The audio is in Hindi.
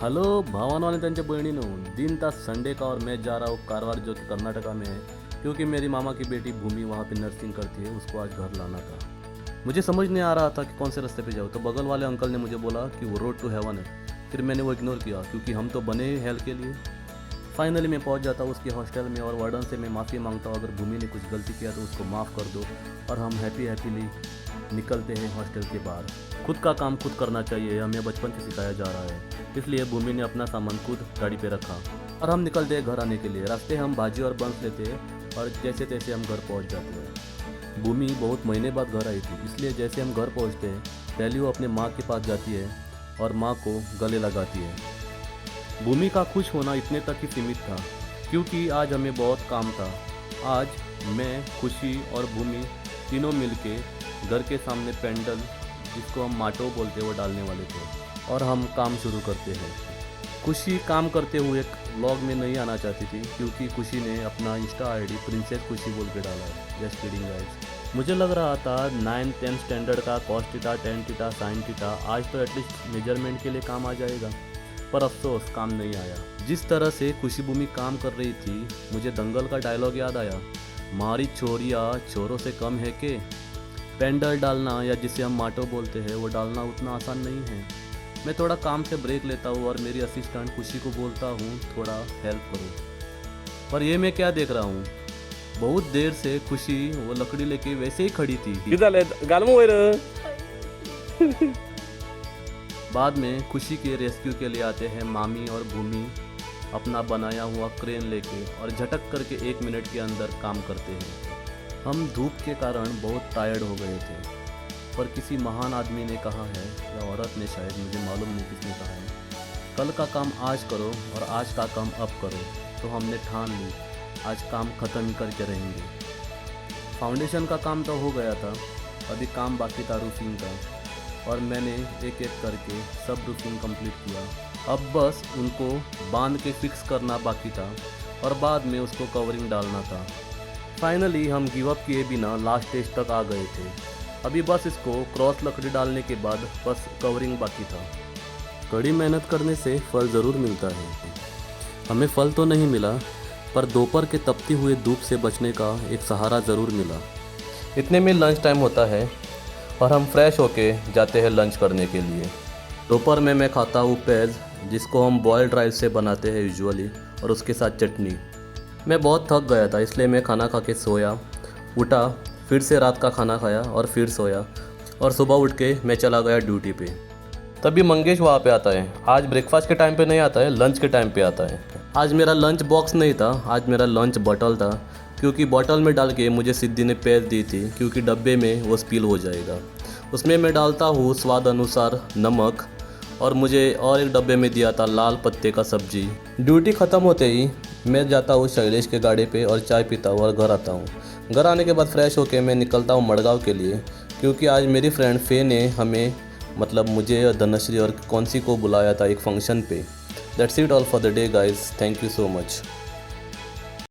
हेलो भावना ने त्यांच्या बहनीनो, दिन था संडे का और मैं जा रहा हूँ कारवार जो कि कर्नाटका में है, क्योंकि मेरी मामा की बेटी भूमि वहाँ पे नर्सिंग करती है, उसको आज घर लाना था। मुझे समझ नहीं आ रहा था कि कौन से रास्ते पे जाऊँ, तो बगल वाले अंकल ने मुझे बोला कि वो रोड टू हेवन है। फिर मैंने वो इग्नोर किया क्योंकि हम तो बने हैं हेल्प के लिए। फाइनली मैं पहुंच जाता हूँ उसके हॉस्टल में और वार्डन से मैं माफ़ी मांगता हूँ, अगर भूमि ने कुछ गलती किया तो उसको माफ़ कर दो, और हम हैप्पीली निकलते हैं हॉस्टल के बाहर। खुद का काम खुद करना चाहिए, हमें बचपन से सिखाया जा रहा है, इसलिए भूमि ने अपना सामान खुद गाड़ी पे रखा और हम निकलते हैं घर आने के लिए। रास्ते हम भाजी और बंस लेते हैं और जैसे तैसे हम घर पहुँच जाते हैं। भूमि बहुत महीने बाद घर आई थी, इसलिए जैसे हम घर पहुँचते हैं पहले वो अपने माँ के पास जाती है और माँ को गले लगाती है। भूमि का खुश होना इतने तक ही सीमित था क्योंकि आज हमें बहुत काम था। आज मैं, खुशी और भूमि तीनों मिलके घर के सामने पेंडल, जिसको हम माटो बोलते हैं, वो डालने वाले थे और हम काम शुरू करते हैं। खुशी काम करते हुए व्लॉग में नहीं आना चाहती थी क्योंकि खुशी ने अपना इंस्टा आईडी प्रिंसेस खुशी बोल के डाला है। Just kidding guys. मुझे लग रहा था 9-10 स्टैंडर्ड का cos theta, tan theta, sine theta आज तो एटलीस्ट मेजरमेंट के लिए काम आ जाएगा, पर अफसोस काम नहीं आया। जिस तरह से खुशी भूमि काम कर रही थी, मुझे दंगल का डायलॉग याद आया, मारी छोरिया छोरों से कम है के। पेंडल डालना या जिसे हम माटो बोलते हैं वो डालना उतना आसान नहीं है। मैं थोड़ा काम से ब्रेक लेता हूँ और मेरी असिस्टेंट खुशी को बोलता हूँ थोड़ा हेल्प करो, पर ये मैं क्या देख रहा हूँ, बहुत देर से खुशी वो लकड़ी लेके वैसे ही खड़ी थी। बाद में खुशी के रेस्क्यू के लिए आते हैं मामी और भूमि अपना बनाया हुआ क्रेन लेके और झटक करके 1 मिनट के अंदर काम करते हैं। हम धूप के कारण बहुत टायर्ड हो गए थे, पर किसी महान आदमी ने कहा है या औरत ने, शायद मुझे मालूम नहीं किसने कहा है, कल का काम आज करो और आज का काम अब करो। तो हमने ठान ली आज काम ख़त्म ही करके रहेंगे। फाउंडेशन का काम तो हो गया था, अभी काम बाकी था रूफिंग का, और मैंने एक एक करके सब रूफिंग कंप्लीट किया। अब बस उनको बांध के फिक्स करना बाकी था और बाद में उसको कवरिंग डालना था। फाइनली हम गिव अप किए बिना लास्ट स्टेज तक आ गए थे। अभी बस इसको क्रॉस लकड़ी डालने के बाद बस कवरिंग बाकी था। कड़ी मेहनत करने से फल ज़रूर मिलता है। हमें फल तो नहीं मिला, पर दोपहर के तपती हुए धूप से बचने का एक सहारा ज़रूर मिला। इतने में लंच टाइम होता है और हम फ्रेश होके जाते हैं लंच करने के लिए। दोपहर में मैं खाता हूँ पेज, जिसको हम बॉयल्ड राइस से बनाते हैं यूजुअली, और उसके साथ चटनी। मैं बहुत थक गया था, इसलिए मैं खाना खा के सोया, उठा, फिर से रात का खाना खाया और फिर सोया, और सुबह उठ के मैं चला गया ड्यूटी पे। तभी मंगेश वहाँ पे आता है। आज ब्रेकफास्ट के टाइम पे नहीं आता है, लंच के टाइम पे आता है। आज मेरा लंच बॉक्स नहीं था, आज मेरा लंच बॉटल था, क्योंकि बॉटल में डाल के मुझे सिद्धि ने पैस दी थी क्योंकि डब्बे में वो स्पिल हो जाएगा। उसमें मैं डालता हूँ स्वाद अनुसार नमक, और मुझे और एक डब्बे में दिया था लाल पत्ते का सब्जी। ड्यूटी ख़त्म होते ही मैं जाता हूँ शैलेश के गाड़ी पे और चाय पीता हूँ और घर आता हूँ। घर आने के बाद फ्रेश होके मैं निकलता हूँ मड़गांव के लिए, क्योंकि आज मेरी फ्रेंड फे ने हमें, मतलब मुझे, धनश्री और कौनसी को बुलाया था एक फंक्शन पे। That's it all for the day guys, thank you so much.